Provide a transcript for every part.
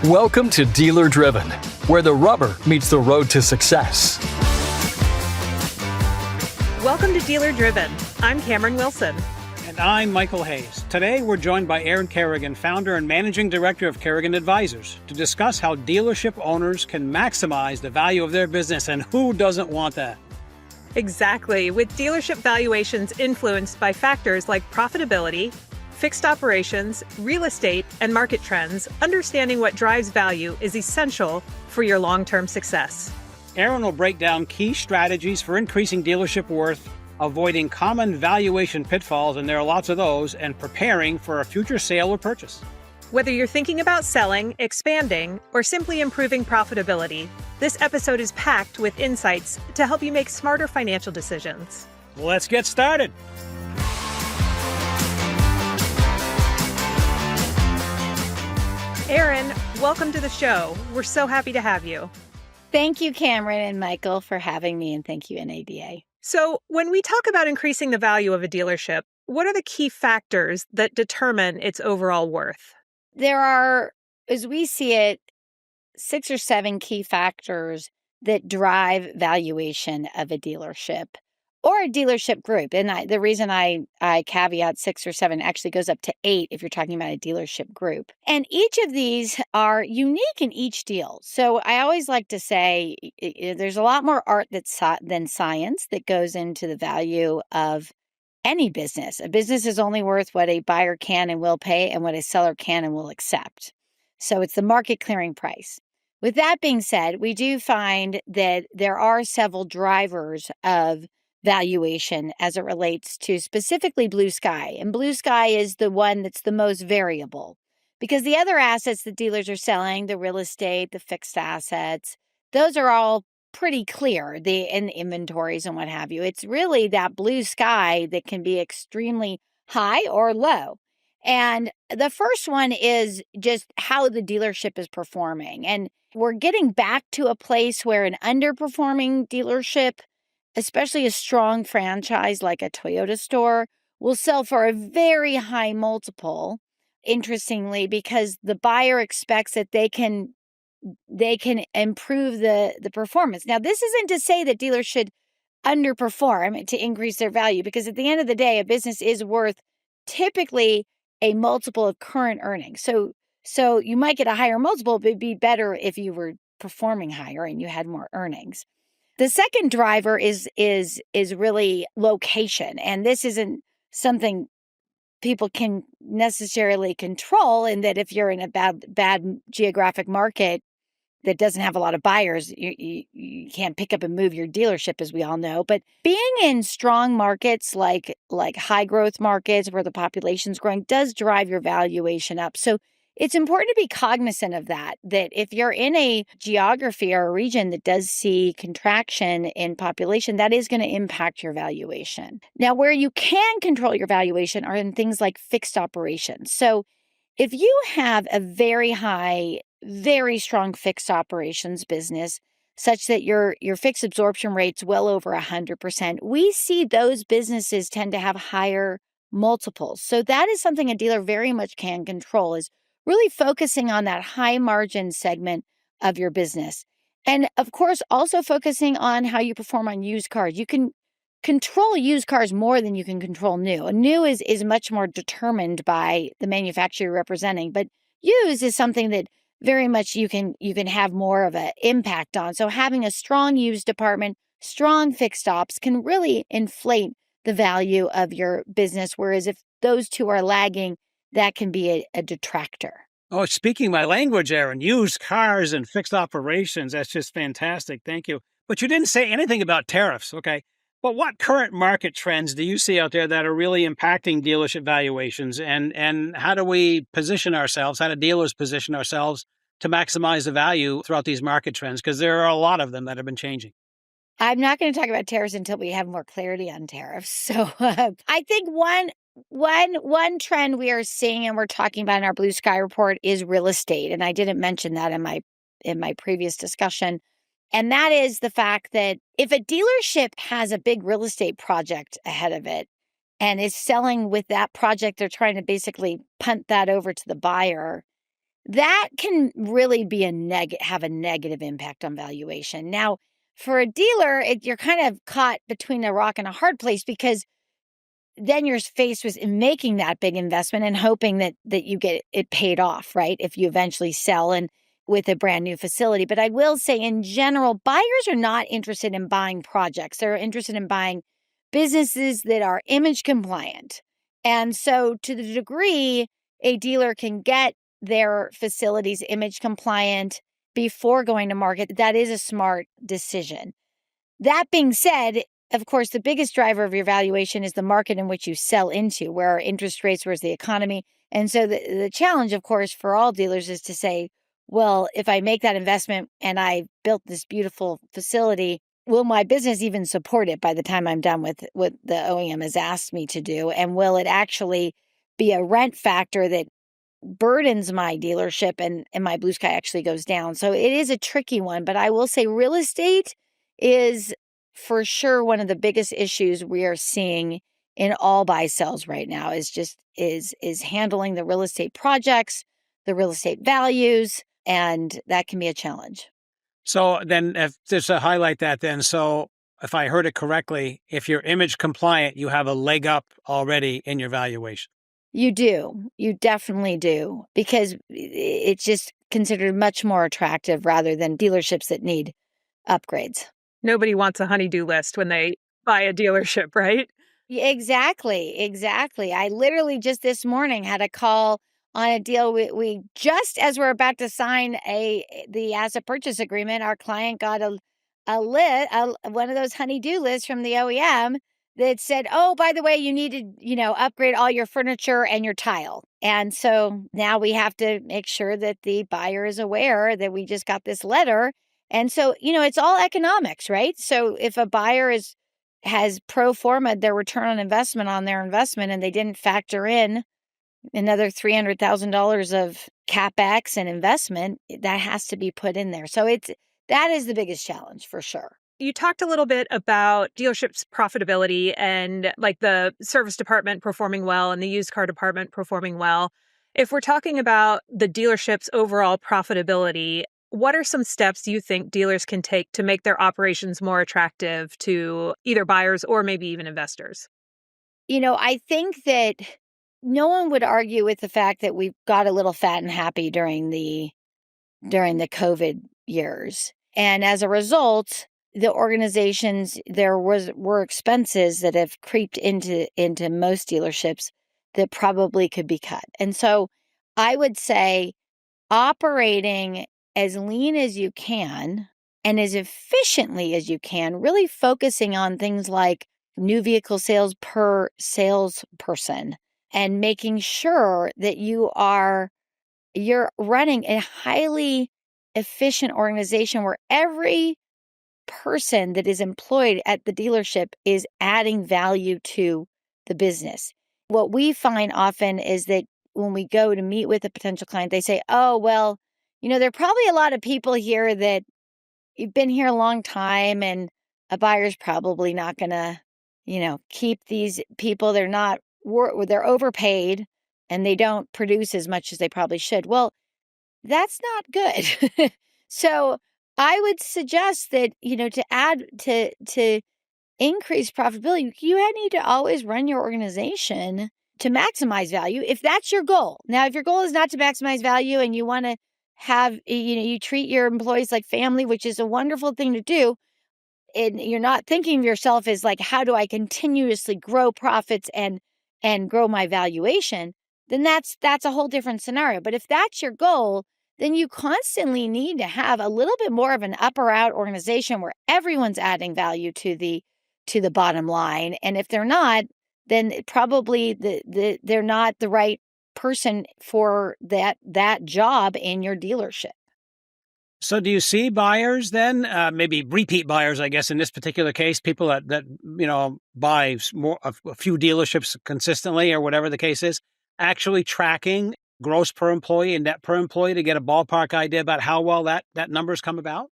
Welcome to Dealer Driven, where the rubber meets the road to success. Welcome to Dealer Driven. I'm Cameron Wilson. And I'm Michael Hayes. Today, we're joined by Erin Kerrigan, founder and managing director of Kerrigan Advisors, to discuss how dealership owners can maximize the value of their business, and who doesn't want that? Exactly. With dealership valuations influenced by factors like profitability, fixed operations, real estate, and market trends, understanding what drives value is essential for your long-term success. Erin will break down key strategies for increasing dealership worth, avoiding common valuation pitfalls, and there are lots of those, and preparing for a future sale or purchase. Whether you're thinking about selling, expanding, or simply improving profitability, this episode is packed with insights to help you make smarter financial decisions. Let's get started. Erin, welcome to the show. We're so happy to have you. Thank you, Cameron and Michael, for having me, and thank you, NADA. So when we talk about increasing the value of a dealership, what are the key factors that determine its overall worth? There are, as we see it, 6 or 7 key factors that drive valuation of a dealership or a dealership group. And the reason I caveat 6 or 7 actually goes up to 8 if you're talking about a dealership group. And each of these are unique in each deal. So I always like to say there's a lot more art than science that goes into the value of any business. A business is only worth what a buyer can and will pay and what a seller can and will accept. So it's the market clearing price. With that being said, we do find that there are several drivers of valuation as it relates to specifically blue sky. And blue sky is the one that's the most variable because the other assets that dealers are selling, the real estate, the fixed assets, those are all pretty clear, in the inventories and what have you. It's really that blue sky that can be extremely high or low. And the first one is just how the dealership is performing. And we're getting back to a place where an underperforming dealership, especially a strong franchise like a Toyota store, will sell for a very high multiple, interestingly, because the buyer expects that they can improve the performance. Now, this isn't to say that dealers should underperform to increase their value, because at the end of the day, a business is worth typically a multiple of current earnings. So you might get a higher multiple, but it'd be better if you were performing higher and you had more earnings. The second driver is really location, and this isn't something people can necessarily control, in that if you're in a bad geographic market that doesn't have a lot of buyers, you can't pick up and move your dealership, as we all know. But being in strong markets like high growth markets where the population's growing does drive your valuation up. So it's important to be cognizant of that if you're in a geography or a region that does see contraction in population, that is going to impact your valuation. Now, where you can control your valuation are in things like fixed operations. So if you have a very high, very strong fixed operations business, such that your fixed absorption rate's well over 100%, we see those businesses tend to have higher multiples. So that is something a dealer very much can control, is really focusing on that high margin segment of your business. And of course, also focusing on how you perform on used cars. You can control used cars more than you can control new. And new is much more determined by the manufacturer you're representing, but used is something that very much you can have more of an impact on. So having a strong used department, strong fixed ops can really inflate the value of your business. Whereas if those two are lagging, that can be a detractor. Oh, speaking my language, Erin, used cars and fixed operations, that's just fantastic. Thank you. But you didn't say anything about tariffs, okay? But what current market trends do you see out there that are really impacting dealership valuations? And how do we position ourselves, how do dealers position ourselves to maximize the value throughout these market trends? Because there are a lot of them that have been changing. I'm not going to talk about tariffs until we have more clarity on tariffs. So I think one trend we are seeing, and we're talking about in our Blue Sky report, is real estate. And I didn't mention that in my previous discussion. And that is the fact that if a dealership has a big real estate project ahead of it and is selling with that project, they're trying to basically punt that over to the buyer. that can really be have a negative impact on valuation. Now, for a dealer, you're kind of caught between a rock and a hard place, because then you're faced with making that big investment and hoping that you get it paid off, right? If you eventually sell and with a brand new facility. But I will say, in general, buyers are not interested in buying projects. They're interested in buying businesses that are image compliant. And so to the degree a dealer can get their facilities image compliant before going to market, that is a smart decision. That being said, of course, the biggest driver of your valuation is the market in which you sell into, where are interest rates, where's the economy. And so the challenge, of course, for all dealers is to say, well, if I make that investment and I built this beautiful facility, will my business even support it by the time I'm done with what the OEM has asked me to do? And will it actually be a rent factor that burdens my dealership and my blue sky actually goes down? So it is a tricky one, but I will say real estate is for sure one of the biggest issues we are seeing in all buy sells right now is handling the real estate projects, the real estate values, and that can be a challenge. So then, if just to highlight that, then, so if I heard it correctly, if you're image compliant, you have a leg up already in your valuation. You do. You definitely do, because it's just considered much more attractive rather than dealerships that need upgrades. Nobody wants a honey-do list when they buy a dealership, right? Exactly. Exactly. I literally just this morning had a call on a deal. We just as we're about to sign the asset purchase agreement, our client got one of those honey-do lists from the OEM that said, oh, by the way, you need to, upgrade all your furniture and your tile. And so now we have to make sure that the buyer is aware that we just got this letter. And so, it's all economics, right? So if a buyer has pro forma their return on investment on their investment, and they didn't factor in another $300,000 of CapEx and investment, that has to be put in there. So that is the biggest challenge for sure. You talked a little bit about dealerships' profitability and like the service department performing well and the used car department performing well. If we're talking about the dealership's overall profitability, what are some steps you think dealers can take to make their operations more attractive to either buyers or maybe even investors? I think that no one would argue with the fact that we've got a little fat and happy during the COVID years. And as a result, the organizations, were expenses that have creeped into most dealerships that probably could be cut. And so I would say operating as lean as you can and as efficiently as you can, really focusing on things like new vehicle sales per salesperson and making sure that you're running a highly efficient organization where every person that is employed at the dealership is adding value to the business. What we find often is that when we go to meet with a potential client, they say, oh, well, there are probably a lot of people here that you've been here a long time, and a buyer's probably not going to, keep these people. They're overpaid and they don't produce as much as they probably should. Well, that's not good. So I would suggest that, to increase profitability, you need to always run your organization to maximize value if that's your goal. Now, if your goal is not to maximize value and you want to have, you treat your employees like family, which is a wonderful thing to do, and you're not thinking of yourself as like, how do I continuously grow profits and grow my valuation, then that's a whole different scenario. But if that's your goal, then you constantly need to have a little bit more of an up or out organization where everyone's adding value to the bottom line. And if they're not, then probably they're not the right person for that job in your dealership. So do you see buyers then, maybe repeat buyers, I guess, in this particular case, people that buy a few dealerships consistently or whatever the case is, actually tracking gross per employee and net per employee to get a ballpark idea about how well that number's come about?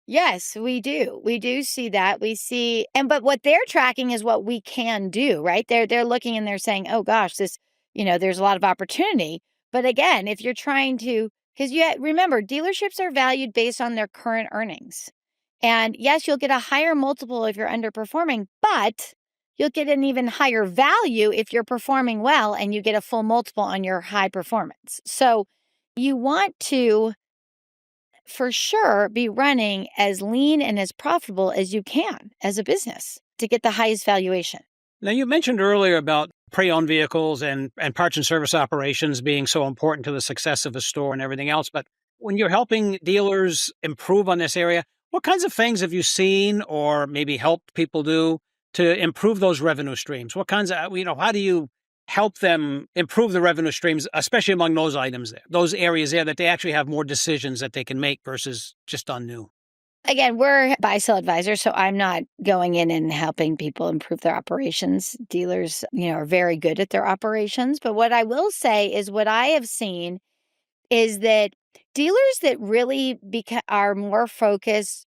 Yes, we do. We do see that. But what they're tracking is what we can do, right? They're looking and they're saying, oh gosh, this, there's a lot of opportunity. But again, if you're trying to Because remember, dealerships are valued based on their current earnings. And yes, you'll get a higher multiple if you're underperforming, but you'll get an even higher value if you're performing well and you get a full multiple on your high performance. So you want to, for sure, be running as lean and as profitable as you can as a business to get the highest valuation. Now, you mentioned earlier about pre-owned vehicles and parts and service operations being so important to the success of a store and everything else. But when you're helping dealers improve on this area, what kinds of things have you seen or maybe helped people do to improve those revenue streams? What kinds of, how do you help them improve the revenue streams, especially among those items there, those areas there that they actually have more decisions that they can make versus just on new? Again, we're buy-sell advisors, so I'm not going in and helping people improve their operations. Dealers, are very good at their operations. But what I will say is what I have seen is that dealers that really are more focused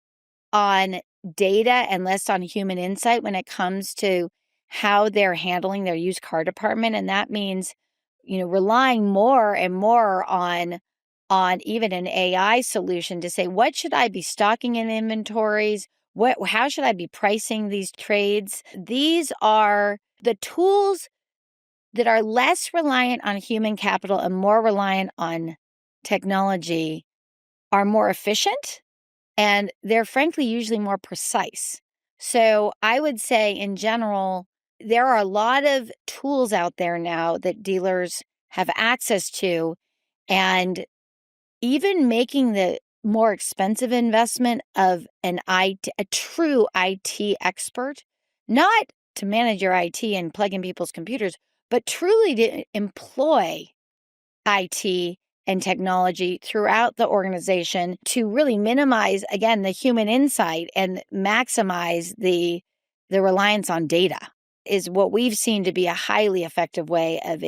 on data and less on human insight when it comes to how they're handling their used car department. And that means, relying more and more on even an AI solution to say, what should I be stocking in inventories? How should I be pricing these trades? These are the tools that are less reliant on human capital and more reliant on technology are more efficient, and they're frankly usually more precise. So I would say in general, there are a lot of tools out there now that dealers have access to, and even making the more expensive investment of a true IT expert, not to manage your IT and plug in people's computers, but truly to employ IT and technology throughout the organization to really minimize, again, the human insight and maximize the reliance on data is what we've seen to be a highly effective way of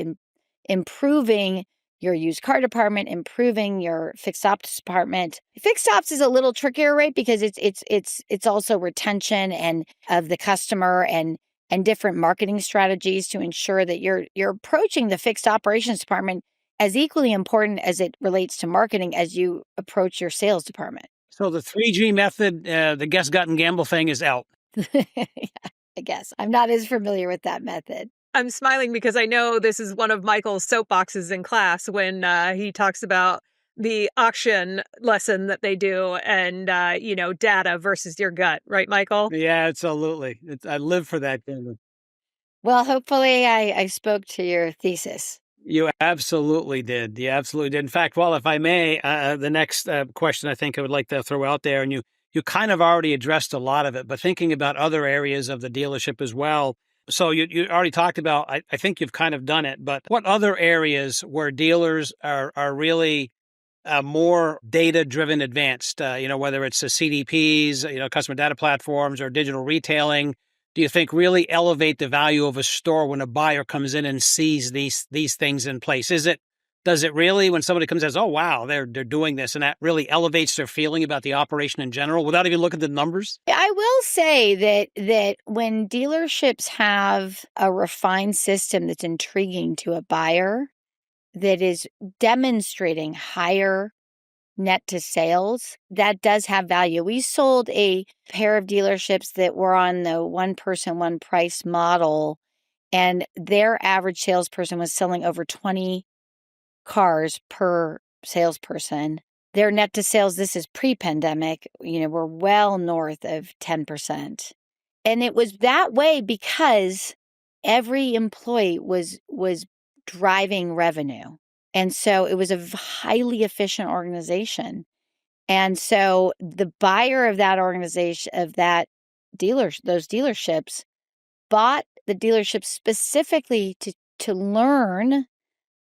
improving your used car department, improving your fixed ops department. Fixed ops is a little trickier, right? Because it's also retention and of the customer and different marketing strategies to ensure that you're approaching the fixed operations department as equally important as it relates to marketing as you approach your sales department. So the 3G method, the guess, gut, and gamble thing is out. Yeah, I guess. I'm not as familiar with that method. I'm smiling because I know this is one of Michael's soapboxes in class when he talks about the auction lesson that they do and, data versus your gut. Right, Michael? Yeah, absolutely. I live for that. Well, hopefully I spoke to your thesis. You absolutely did. You absolutely did. In fact, well, if I may, the next question I think I would like to throw out there, and you kind of already addressed a lot of it, but thinking about other areas of the dealership as well. So you already talked about, I think you've kind of done it, but what other areas where dealers are really more data-driven advanced, whether it's the CDPs, customer data platforms or digital retailing, do you think really elevate the value of a store when a buyer comes in and sees these things in place? Does it really, when somebody comes and says, oh, wow, they're doing this, and that really elevates their feeling about the operation in general without even looking at the numbers? I will say that when dealerships have a refined system that's intriguing to a buyer, that is demonstrating higher net to sales, that does have value. We sold a pair of dealerships that were on the one person, one price model, and their average salesperson was selling over 20 cars per salesperson. Their net to sales, this is pre-pandemic, were well north of 10%. And it was that way because every employee was driving revenue. And so it was a highly efficient organization. And so the buyer of that organization, of those dealerships, bought the dealership specifically to learn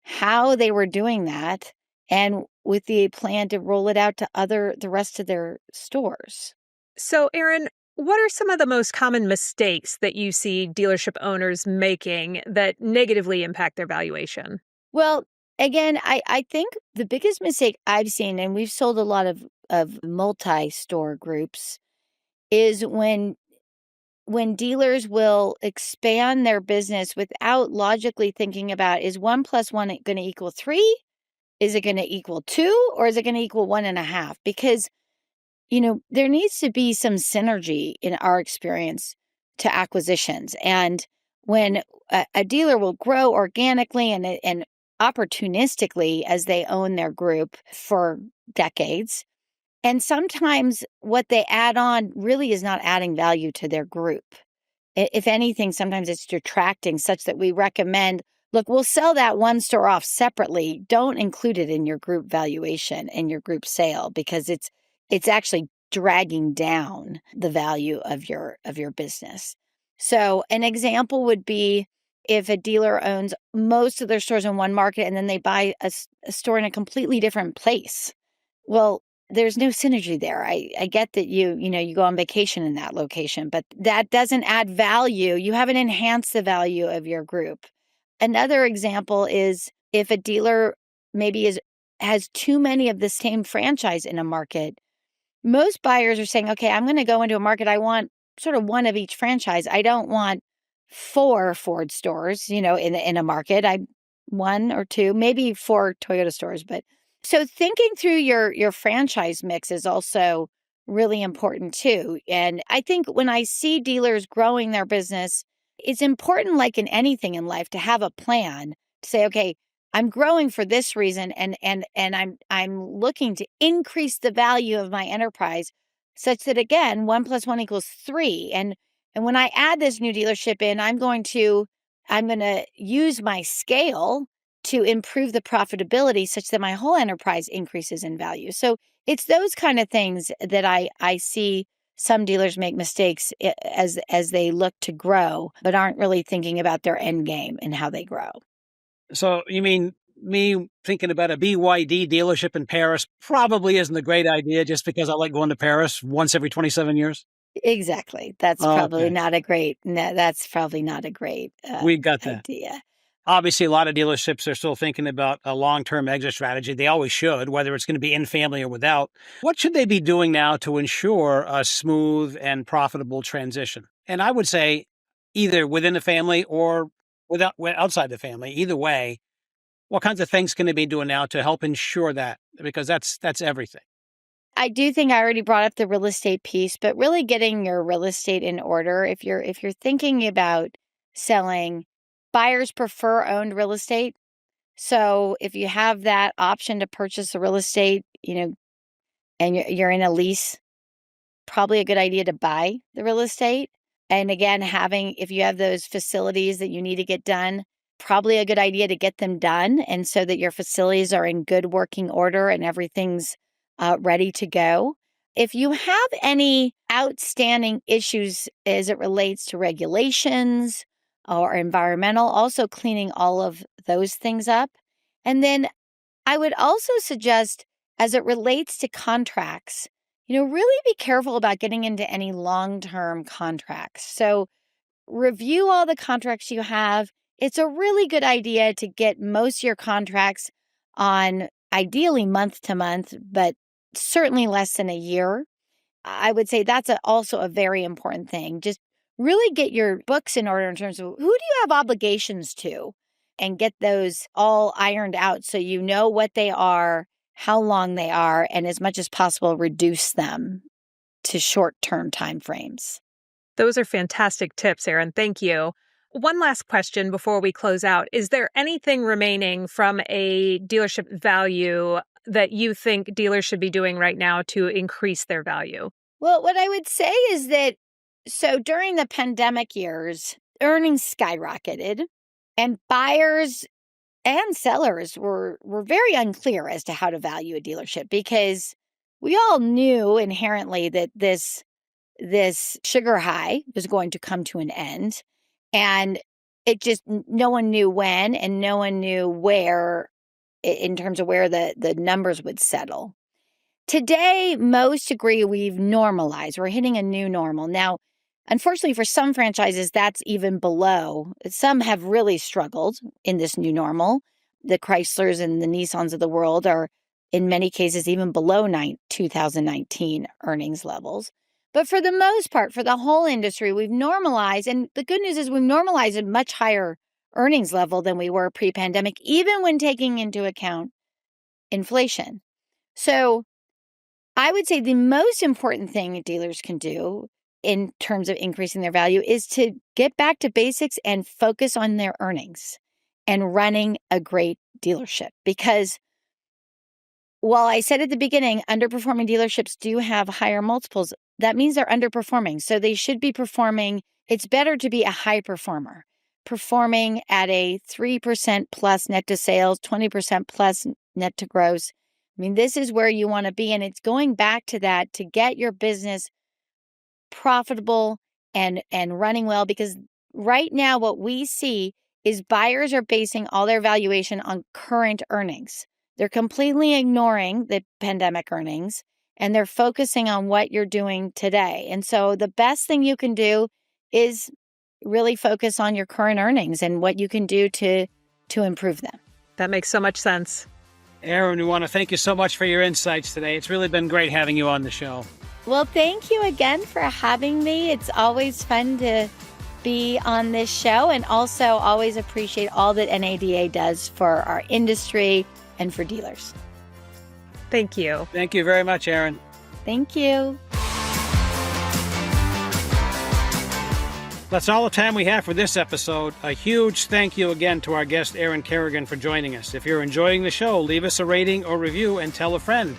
how they were doing that, and with the plan to roll it out to the rest of their stores. So, Erin, what are some of the most common mistakes that you see dealership owners making that negatively impact their valuation? Well, again, I think the biggest mistake I've seen, and we've sold a lot of multi-store groups, is when dealers will expand their business without logically thinking about, is 1 + 1 going to equal 3? Is it going to equal 2 or is it going to equal 1.5? Because, there needs to be some synergy in our experience to acquisitions. And when a dealer will grow organically and opportunistically as they own their group for decades, and sometimes what they add on really is not adding value to their group. If anything, sometimes it's detracting, such that we recommend, look, we'll sell that one store off separately. Don't include it in your group valuation and your group sale, because it's actually dragging down the value of your business. So an example would be if a dealer owns most of their stores in one market and then they buy a store in a completely different place. Well, there's no synergy there. I get that you go on vacation in that location, but that doesn't add value. You haven't enhanced the value of your group. Another example is if a dealer maybe has too many of the same franchise in a market. Most buyers are saying, okay, I'm going to go into a market. I want sort of one of each franchise. I don't want 4 Ford stores, in a market. I 1 or 2, maybe 4 Toyota stores. But so thinking through your franchise mix is also really important too. And I think when I see dealers growing their business, it's important, like in anything in life, to have a plan to say, okay, I'm growing for this reason, and I'm looking to increase the value of my enterprise such that, again, 1 + 1 = 3. And when I add this new dealership in, I'm going to use my scale to improve the profitability such that my whole enterprise increases in value. So it's those kind of things that I see some dealers make mistakes as they look to grow, but aren't really thinking about their end game and how they grow. So you mean me thinking about a BYD dealership in Paris probably isn't a great idea just because I like going to Paris once every 27 years? Exactly. That's probably Okay, not a great, we got that. idea. Obviously, a lot of dealerships are still thinking about a long-term exit strategy. They always should, whether it's going to be in family or without. What should they be doing now to ensure a smooth and profitable transition? And I would say either within the family or outside the family. Either way, what kinds of things can they be doing now to help ensure that? Because that's everything. I do think I already brought up the real estate piece, but really getting your real estate in order. If you're thinking about selling, buyers prefer owned real estate. So if you have that option to purchase a real estate, and you're in a lease, probably a good idea to buy the real estate. And again, if you have those facilities that you need to get done, probably a good idea to get them done. And so that your facilities are in good working order and everything's ready to go. If you have any outstanding issues as it relates to regulations or environmental, also cleaning all of those things up. And then I would also suggest, as it relates to contracts, really be careful about getting into any long-term contracts. So review all the contracts you have. It's a really good idea to get most of your contracts on ideally month to month, but certainly less than a year. I would say that's also a very important thing. Just really get your books in order in terms of who do you have obligations to, and get those all ironed out so you know what they are, how long they are, and as much as possible, reduce them to short-term timeframes. Those are fantastic tips, Erin. Thank you. One last question before we close out. Is there anything remaining from a dealership value that you think dealers should be doing right now to increase their value? Well, what I would say is that, so during the pandemic years, earnings skyrocketed and buyers and sellers were very unclear as to how to value a dealership, because we all knew inherently that this sugar high was going to come to an end, and it just, no one knew when and no one knew where in terms of where the numbers would settle. Today, most agree we've normalized. We're hitting a new normal. Now, unfortunately, for some franchises, that's even below. Some have really struggled in this new normal. The Chryslers and the Nissans of the world are, in many cases, even below 2019 earnings levels. But for the most part, for the whole industry, we've normalized. And the good news is we've normalized a much higher earnings level than we were pre-pandemic, even when taking into account inflation. So I would say the most important thing dealers can do in terms of increasing their value is to get back to basics and focus on their earnings and running a great dealership. Because while I said at the beginning, underperforming dealerships do have higher multiples, that means they're underperforming. So they should be performing. It's better to be a high performer, performing at a 3% plus net to sales, 20% plus net to gross. I mean, this is where you want to be. And it's going back to that to get your business profitable and running well. Because right now, what we see is buyers are basing all their valuation on current earnings. They're completely ignoring the pandemic earnings, and they're focusing on what you're doing today. And so the best thing you can do is really focus on your current earnings and what you can do to improve them. That makes so much sense. Erin, we want to thank you so much for your insights today. It's really been great having you on the show. Well, thank you again for having me. It's always fun to be on this show, and also always appreciate all that NADA does for our industry and for dealers. Thank you. Thank you very much, Erin. Thank you. That's all the time we have for this episode. A huge thank you again to our guest, Erin Kerrigan, for joining us. If you're enjoying the show, leave us a rating or review and tell a friend.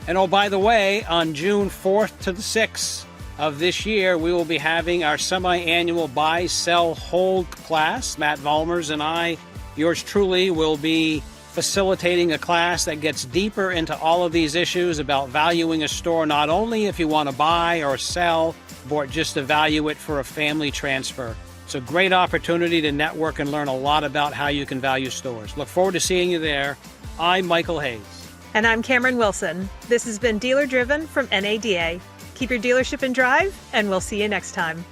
And oh, by the way, on June 4th to the 6th of this year, we will be having our semi-annual buy, sell, hold class. Matt Vollmers and I, yours truly, will be facilitating a class that gets deeper into all of these issues about valuing a store, not only if you want to buy or sell, but just to value it for a family transfer. It's a great opportunity to network and learn a lot about how you can value stores. Look forward to seeing you there. I'm Michael Hayes. And I'm Cameron Wilson. This has been Dealer Driven from NADA. Keep your dealership in drive, and we'll see you next time.